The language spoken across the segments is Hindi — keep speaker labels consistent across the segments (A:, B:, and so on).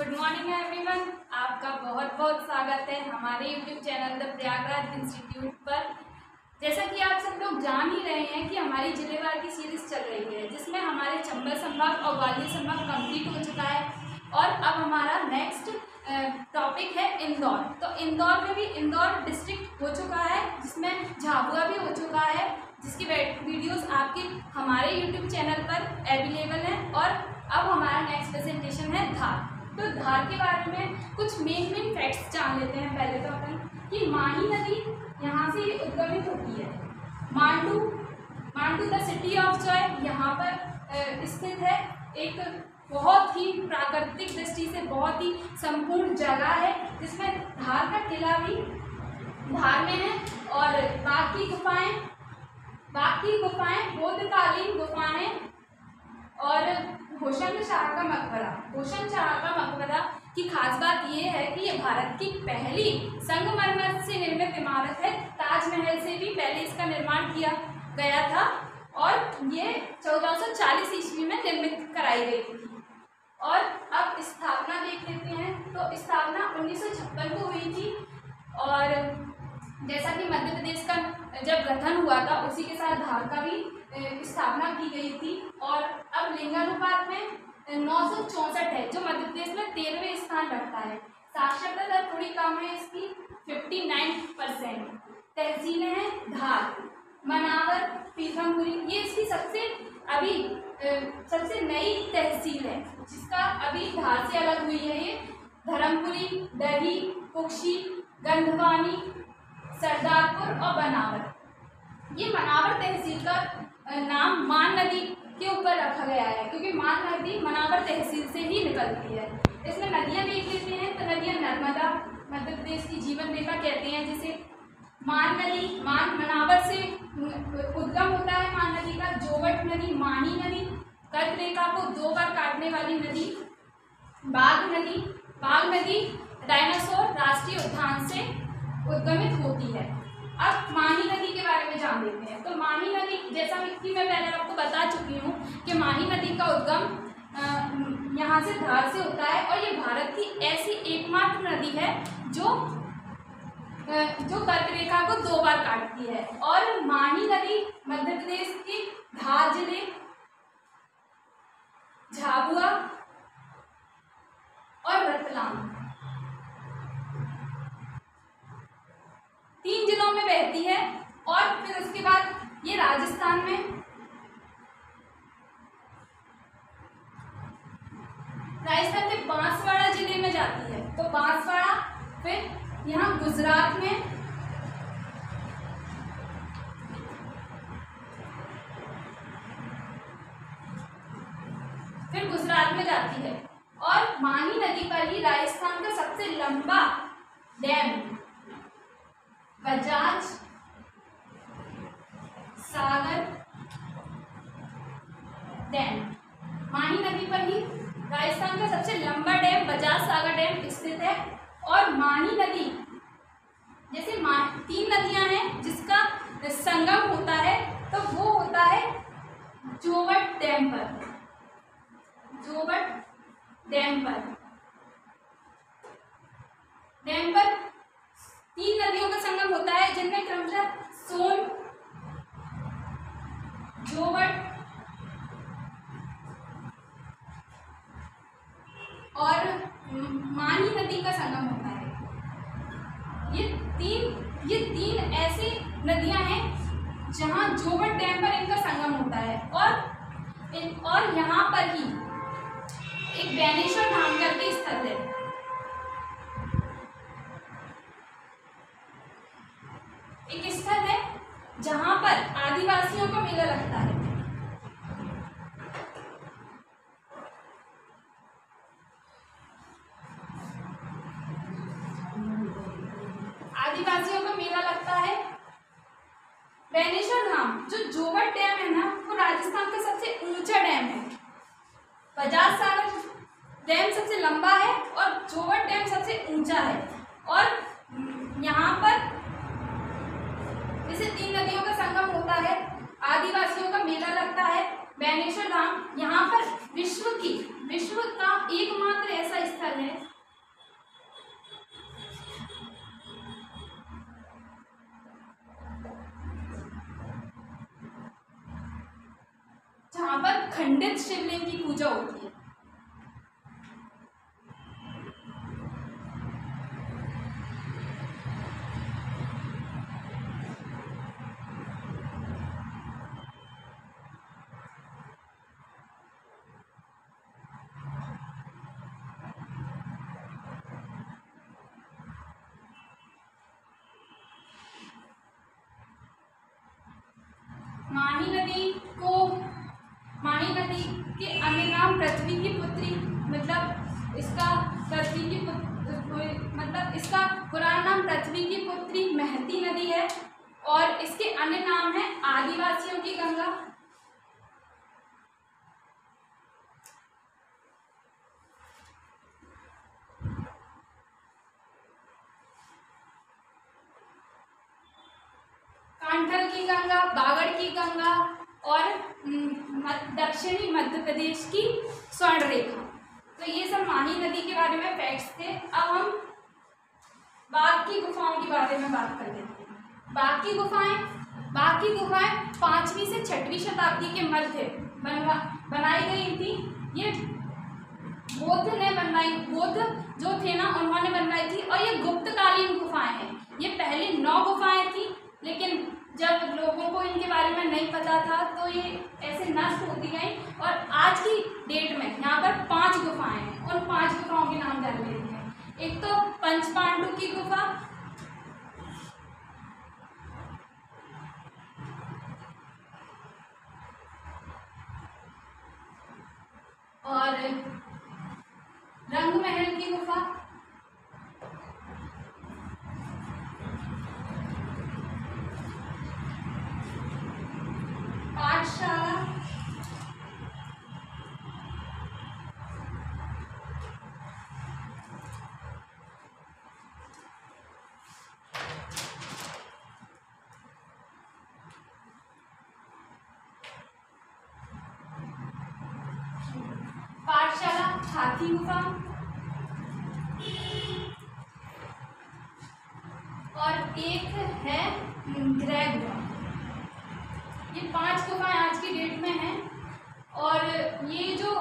A: गुड मॉर्निंग एवरीवन, आपका बहुत बहुत स्वागत है हमारे YouTube channel the Prayagraj institute पर। जैसा कि आप सब लोग जान ही रहे हैं कि हमारी जिलेवार की सीरीज चल रही है, जिसमें हमारे चंबल संभाग और ग्वालियर संभाग कंप्लीट हो चुका है और अब हमारा नेक्स्ट टॉपिक है इंदौर। तो इंदौर में भी इंदौर डिस्ट्रिक्ट हो चुका है, जिसमें झाबुआ भी हो चुका है, जिसकी वीडियोस आपके हमारे यूट्यूब चैनल पर अवेलेबल हैं। और अब हमारा नेक्स्ट प्रेजेंटेशन है धार। तो धार के बारे में कुछ मेन फैक्ट्स जान लेते हैं। पहले तो अपन कि माही नदी यहाँ से उद्गमित होती है। Mandu the city of Joy यहाँ पर स्थित है। एक बहुत ही प्राकृतिक दृष्टि से बहुत ही संपूर्ण जगह है, जिसमें धार का किला भी धार में है और बाकी गुफाएं बौद्धकालीन गुफाएं और होशंग शाह का मकबरा की खास बात यह है कि ये भारत की पहली संगमरमर से निर्मित इमारत है। ताजमहल से भी पहले इसका निर्माण किया गया था और ये 1440 ईस्वी में निर्मित कराई गई थी। और अब स्थापना देख लेते हैं। तो स्थापना 1956 को हुई थी और जैसा कि मध्य प्रदेश का जब गठन हुआ था, उसी के साथ धार का भी स्थापना की गई थी। और अब लिंगानुपात में 964 है, जो मध्य प्रदेश में 13वें स्थान रखता है। साक्षरता दर थोड़ी कम है इसकी, 59%। तहसीलें हैं धार, मनावर, पीथमपुरी। ये इसकी सबसे नई तहसील है, जिसका अभी धार से अलग हुई है। ये धर्मपुरी, दही, कुक्षी, गंधवानी, सरदारपुर और बनावर। ये मनावर तहसील का नाम मान नदी के ऊपर रखा गया है, क्योंकि मान नदी मनावर तहसील से ही निकलती है। इसमें नदियां देख लेते हैं। तो नदियां नर्मदा, मध्य प्रदेश की जीवन रेखा कहते हैं जिसे। मान मनावर से उद्गम होता है मान नदी का। जोवट नदी, माही नदी, कर्क रेखा को 2 बार काटने वाली नदी। बाघ नदी डायनासोर राष्ट्रीय उद्यान से उद्गमित होती है। अब माही नदी के बारे में जान लेते हैं। तो माही नदी, जैसा कि मैं पहले आपको बता चुकी हूँ कि माही नदी का उद्गम यहाँ से धार से होता है और ये भारत की ऐसी एकमात्र नदी है जो कर्क रेखा को 2 बार काटती है। और माही नदी मध्य प्रदेश की धार जिले, झाबुआ और रतलाम 3 जिलों में बहती है। और फिर उसके बाद ये राजस्थान के बांसवाड़ा जिले में जाती है। तो बांसवाड़ा, फिर यहाँ गुजरात में, जाती है। और माही नदी पर ही राजस्थान का सबसे लंबा डैम बजाज सागर डैम, माही नदी पर ही राजस्थान का सबसे लंबा डैम बजाज सागर डैम स्थित है। और माही नदी, जैसे 3 नदियां हैं जिसका संगम होता है, तो वो होता है जोवट डैम पर। 3 नदियों का संगम होता है, जिनमें क्रमशः सोन, जोवट और माही नदी का संगम होता है। ये तीन ऐसी नदियां हैं जहां जोवट डैम पर इनका संगम होता है। और यहाँ पर ही एक बैनेश्वर धाम करके स्थल है। एक स्थल है जहां पर आदिवासियों का मेला लगता है। बैनेश्वर धाम, जो जोवट डैम है ना, वो राजस्थान का सबसे ऊंचा डैम है। बजाज सागर डैम सबसे लंबा है और जोवट डैम सबसे ऊंचा है। और यहाँ पर जैसे 3 नदियों का संगम होता है, आदिवासियों का मेला लगता है। बैनेश्वर धाम यहाँ पर विश्व का एकमात्र ऐसा स्थल है खंडित शिवलिंग की पूजा होती है। माही नदी के अन्य नाम पृथ्वी की पुत्री, मतलब इसका पुराना नाम पृथ्वी की पुत्री महती नदी है, और इसके अन्य नाम है आदिवासियों की गंगा, कांठल की गंगा, बागड़ की गंगा, और दक्षिणी मध्य प्रदेश की स्वर्ण रेखा। तो ये सब माही नदी के बारे में फैक्ट्स थे। अब हम बाघ की गुफाओं के बारे में बात कर लेते हैं। बाघ की गुफाएं 5वीं से 6वीं शताब्दी के मध्य बनाई गई थी। ये बौद्ध जो थे ना, उन्होंने बनवाई थी, और ये गुप्तकालीन गुफाएं हैं। ये पहले 9 गुफाएं थी, लेकिन जब लोगों को इनके बारे में नहीं पता था तो ये ऐसे नष्ट होती गई, और आज की डेट में यहाँ पर 5 गुफाएं हैं। उन 5 गुफाओं के नाम जान लेते हैं। एक तो पंचपांडु की गुफा, और रंगमहल की गुफा, पाठशाला, हाथी गुफा, और एक है ग्रह गुफा। ये 5 गुफाएं आज की डेट में हैं, और ये जो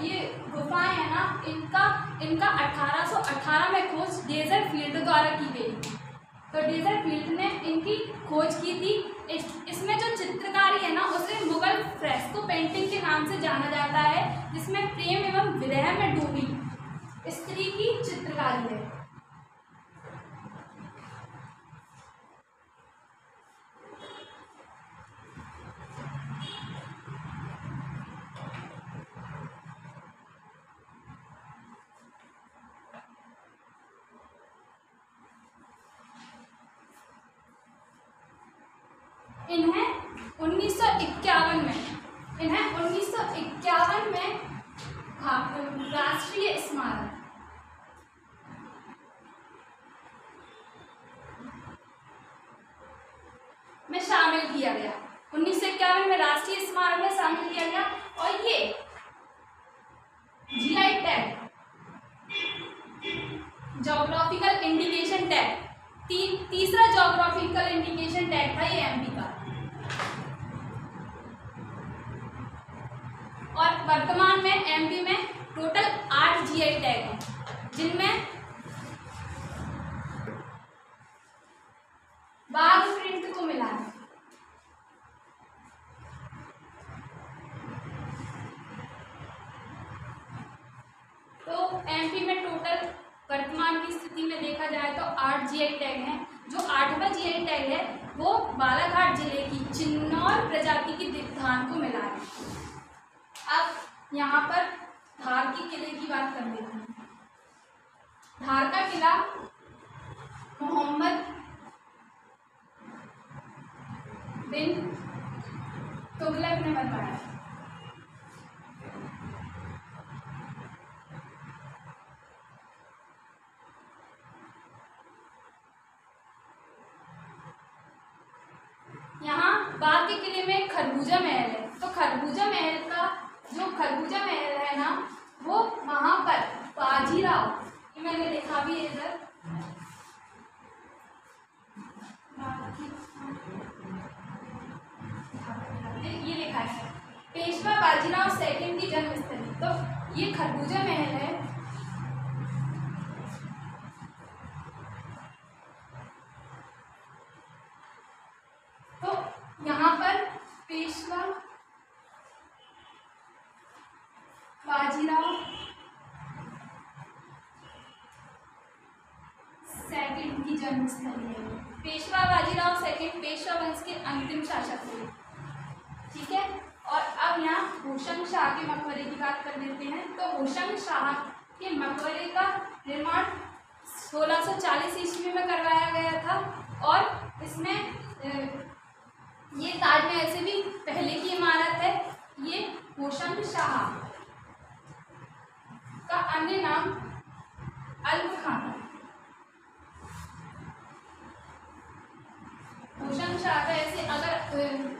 A: ये गुफाएं हैं ना, इनका 1818 में खोज डेजरफील्ड द्वारा की गई। तो डेजरफील्ड ने इनकी खोज की थी। इसमें जो चित्रकारी है ना, उसे मुगल फ्रेस्को पेंटिंग के नाम से जाना जाता है, जिसमें प्रेम एवं विरह में डूबी स्त्री की चित्रकारी है। इन्हें 1951 में राष्ट्रीय स्मारक में शामिल किया गया। 1951 में राष्ट्रीय स्मारक में शामिल किया गया, और ये GI tag, geographical indication tag, तीसरा ज्योग्राफिकल इंडिकेशन टैग था ये एमपी का। और वर्तमान में एमपी में टोटल 8 जीआई टैग हैं, जिनमें बाघ प्रिंट को मिला है। तो एमपी में टोटल वर्तमान की स्थिति में देखा जाए तो 8 जीआई टैग हैं। जो 8वां जीआई टैग है वो बालाघाट जिले की चिन्नौर प्रजाति की दीपधान को मिला है। अब यहाँ पर धार के किले की बात कर लेते हैं। धार का किला मोहम्मद बिन तुगलक ने बनवाया। यहाँ बाघ के किले में खरबूजा महल है। तो खरबूजा महल है ना, वो वहां पर बाजीराव, ये मैंने लिखा भी है इधर, ये लिखा है पेशवा बाजी इनकी जन्मस्थली है। पेशवा बाजीराव सेकंड पेशवा वंश के अंतिम शासक थे। ठीक है, और अब यहाँ होशंग शाह के मकबरे की बात कर लेते हैं। तो होशंग शाह के मकबरे का निर्माण 1640 ईस्वी में करवाया गया था और इसमें ये ताजमहल से भी पहले की इमारत है। ये होशंग शाह का अन्य नाम अल्प खां था। होशंग शाह का ऐसे अगर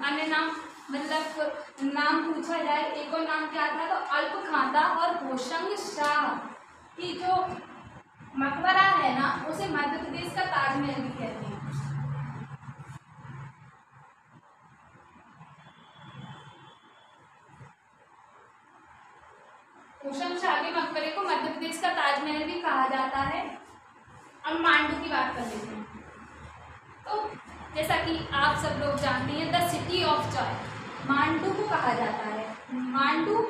A: अन्य नाम मतलब नाम पूछा जाए, एक और नाम क्या था, तो अल्प खां था। और होशंग शाह की जो मकबरा है ना, उसे मध्य प्रदेश का ताजमहल भी कहते हैं। होशंग शाह के मकबरे को मध्य प्रदेश का ताजमहल भी कहा जाता है। अब मांडू की बात कर लेते हैं। तो जैसा कि आप सब लोग जानते हैं, the city of Joy Mandu को कहा जाता है। मांडू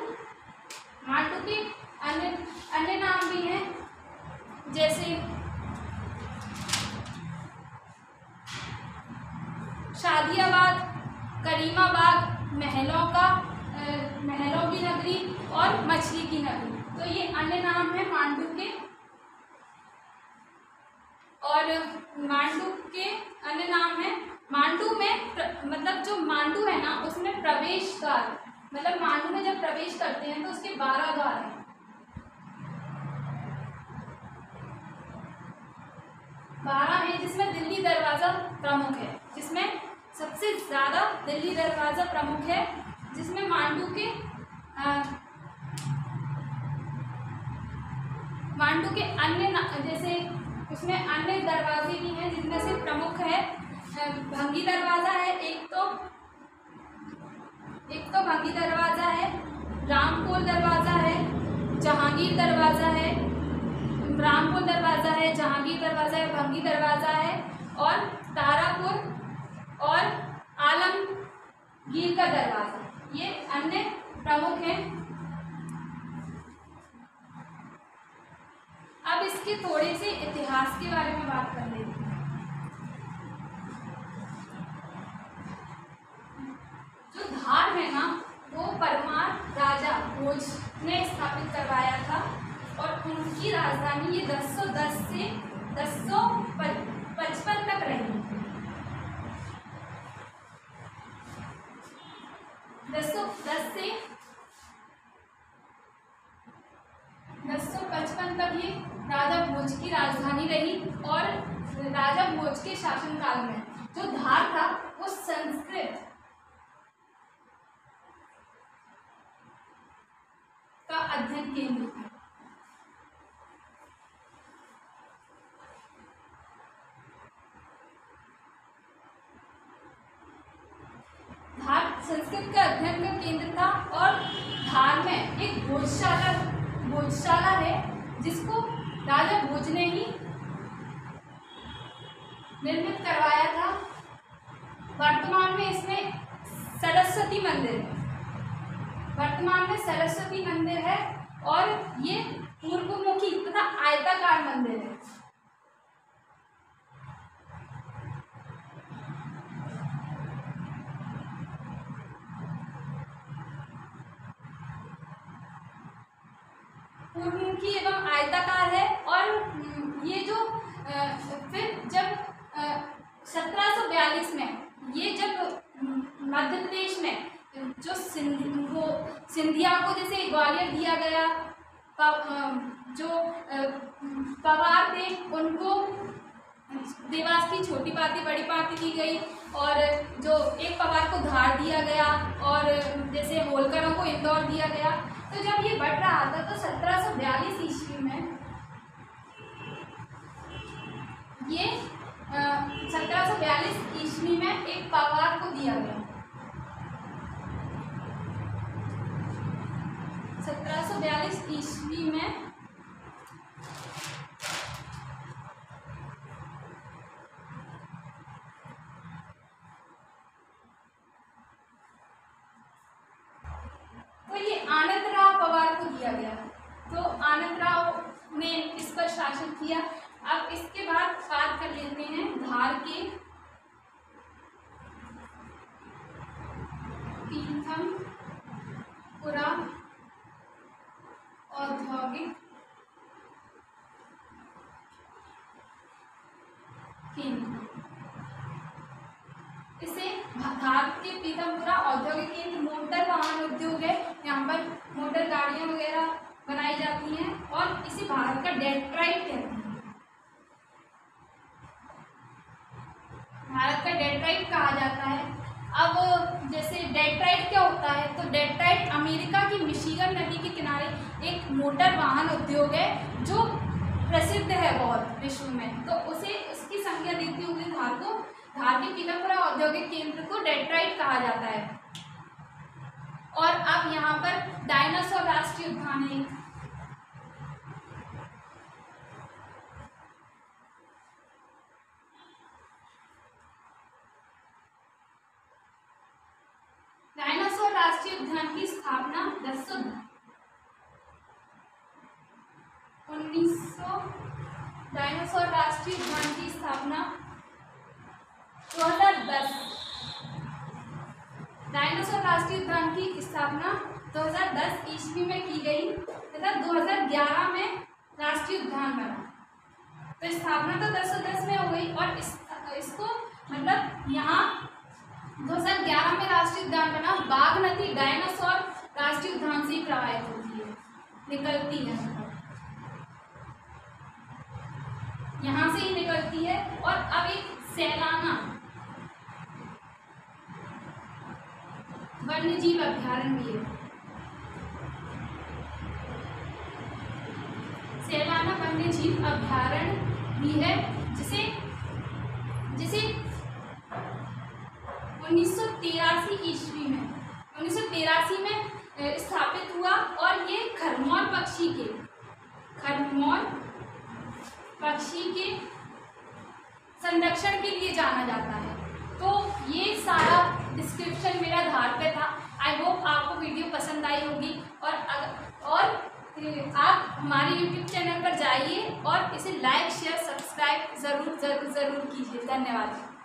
A: के अन्य नाम भी हैं, जैसे शादियाबाद, करीमाबाद, महलों की नगरी और मछली की नगरी। तो ये अन्य नाम है मांडू के। और मांडू के अन्य नाम है, मांडू में मतलब जो मांडू है ना, उसमें प्रवेश द्वार, मतलब मांडू में जब प्रवेश करते हैं तो उसके 12 द्वार हैं। 12 है, जिसमें दिल्ली दरवाजा प्रमुख है, जिसमें सबसे ज्यादा दिल्ली दरवाजा प्रमुख है, जिसमें मांडू के अन्य जैसे उसमें अन्य दरवाजे भी हैं, जिनमें से प्रमुख है भंगी दरवाजा है, एक तो भंगी दरवाजा है, रामपोल दरवाजा है, जहांगीर दरवाजा है, रामपुर दरवाजा है, जहांगीर दरवाजा है, भंगी दरवाजा है और तारापुर और आलमगीर का दरवाजा, ये अन्य प्रमुख हैं। अब इसके थोड़े से इतिहास के बारे में बात कर लेते हैं। जो धार है ना, वो परमार राजा भोज ने स्थापित करवाया था और उनकी राजधानी ये 1010 से 1055 तक रही। 1010 से 1055 तक ये राजा भोज की राजधानी रही। और राजा भोज के शासनकाल में जो धार था वो संस्कृत का अध्ययन केंद्र था। धार संस्कृत का अध्ययन का केंद्र था और धार में एक भोजशाला है, जिसको राजा भोज ने ही निर्मित करवाया था। वर्तमान में इसमें सरस्वती मंदिर है और ये पूर्वमुखी तथा आयताकार मंदिर है। पूर्वमुखी एवं आयताकार है। और ये जो फिर जब 1742 में ये जब मध्य प्रदेश में जो सिंधिया को जैसे ग्वालियर दिया गया, जो पवार थे उनको देवास की छोटी पाती बड़ी पाती दी गई और जो एक पवार को धार दिया गया और जैसे होलकरों को इंदौर दिया गया। तो जब ये बढ़ रहा था तो 1742 ईस्वी में ये 1742 ईस्वी में एक पवार को दिया गया। 1742 ईस्वी में तो ये आनंदराव पवार को दिया गया। तो आनंदराव ने इस पर शासन किया। अब इसके बाद बात कर लेते हैं धार के पीथमपुरा औद्योगिक केंद्र। इसे धार के पीथमपुरा औद्योगिक केंद्र मोटर वाहन उद्योग है, यहाँ पर मोटर गाड़ियां वगैरह बनाई जाती हैं और इसे भारत का डेट्राइट कहते हैं। भारत का डेट्राइट कहा जाता है। अब जैसे डेट्राइट क्या होता है, तो डेट्राइट अमेरिका की मिशिगन नदी के किनारे एक मोटर वाहन उद्योग है जो प्रसिद्ध है बहुत विश्व में, तो उसे उसकी संज्ञा देते हुए धार के पीथमपुरा औद्योगिक केंद्र को डेट्राइट कहा जाता है। और अब यहाँ पर डायनासोर राष्ट्रीय उद्यान है। डायनासोर राष्ट्रीय उद्यान की स्थापना 1900 डायनासोर राष्ट्रीय उद्यान की स्थापना 2010 डायनासोर राष्ट्रीय उद्यान की स्थापना 2010 ईस्वी में की गई तथा 2011 में राष्ट्रीय उद्यान बना। तो स्थापना तो 2010 में हो गई और इसको मतलब यहाँ 2011 में राष्ट्रीय उद्यान बना। बागमती डायनासोर राष्ट्रीय उद्यान से ही प्रवाहित होती है, निकलती है, यहाँ से ही निकलती है। और अब एक सैलाना वन्यजीव अभ्यारण्य भी है। सैलाना वन्यजीव अभ्यारण्य भी है जिसे 1983 ईस्वी में 1983 में स्थापित हुआ और ये खरमौर पक्षी के संरक्षण के लिए जाना जाता है। तो ये सारा डिस्क्रिप्शन मेरा धार पे था। आई होप आपको वीडियो पसंद आई होगी और आप हमारे यूट्यूब चैनल पर जाइए और इसे लाइक शेयर सब्सक्राइब ज़रूर कीजिए। धन्यवाद।